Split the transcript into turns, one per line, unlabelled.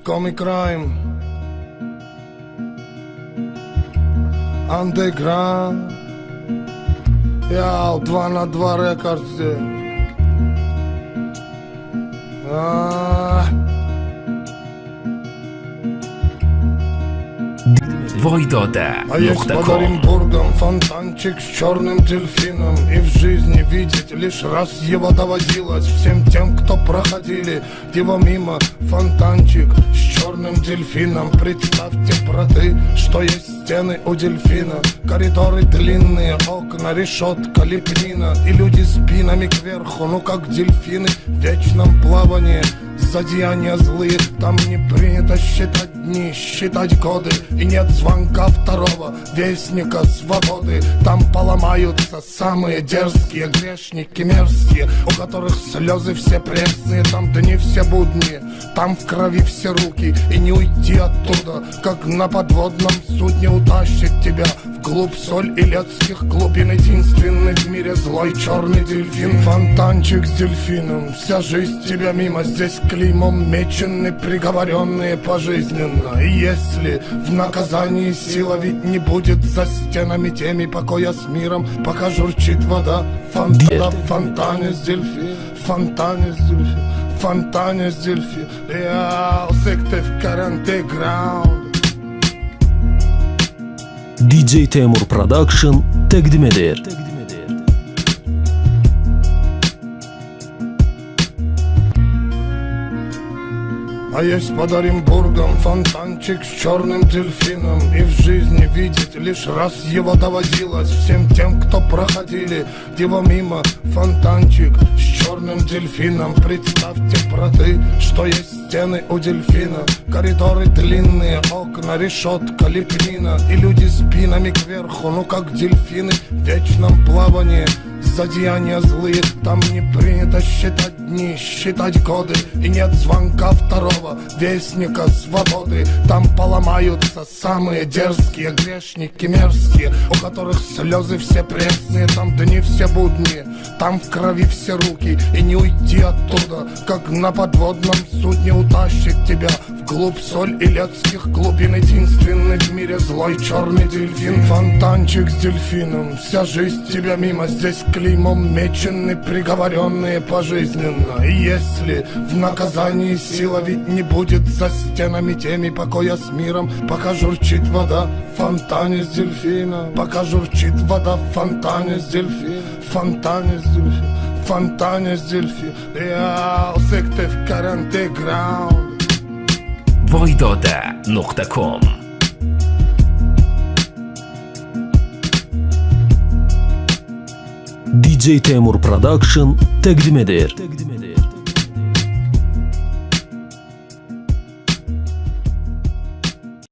Comic Crime Underground. Яу, 2 на 2 рекордс. А есть под Оренбургом фонтанчик с черным дельфином. И в жизни видеть лишь раз его доводилось всем тем, кто проходили его мимо. Фонтанчик с черным дельфином. Представьте, браты, что есть стены у дельфина. Коридоры длинные, окна, решетка, лепнина. И люди спинами кверху, ну как дельфины в вечном плавании. Злодеяния злые, там не принято считать дни, считать годы. И нет звонка второго вестника свободы. Там поломаются самые дерзкие грешники мерзкие, у которых слезы все пресные. Там дни все будни, там в крови все руки. И не уйти оттуда, как на подводном судне. Утащит тебя вглубь соль илецких глубин. Единственный в мире злой черный дельфин. Фонтанчик с дельфином, вся жизнь тебя мимо. Здесь клеймом мечены, приговоренные пожизненно. И если в наказании сила ведь не будет за стенами теми покоя с миром, пока журчит вода в фонтане с дельфином. Фонтане с дельфином. Фонтане с дельфином. Я сектив карантеграунд.
DJ Temur Production təqdim edir.
А есть под Оренбургом фонтанчик с черным дельфином. И в жизни видеть лишь раз его доводилось всем тем, кто проходили его мимо. Фонтанчик с черным дельфином. Представьте, браты, что есть стены у дельфина. Коридоры длинные, окна, решетка, лепнина. И люди спинами кверху, ну как дельфины в вечном плавании. Злодеяния злые, там не принято считать дни, считать годы. И нет звонка второго вестника свободы. Там поломаются самые дерзкие грешники мерзкие, у которых слезы все пресные. Там дни все будни, там в крови все руки. И не уйти оттуда, как на подводном судне. Утащит тебя вглубь соль илецких глубин. Единственный в мире злой черный дельфин. Фонтанчик с дельфином, вся жизнь тебя мимо. Здесь клеймом мечены, приговоренные пожизненно. И если в наказании сила ведь не будет за стенами теми покоя с миром, пока журчит вода в фонтане с дельфином. Пока журчит вода в фонтане с дельфином. Фонтане с дельфином. Фонтане с дельфином. Я сектив карантеграунд.
Voidode.com DJ Temur Production təqdim edir.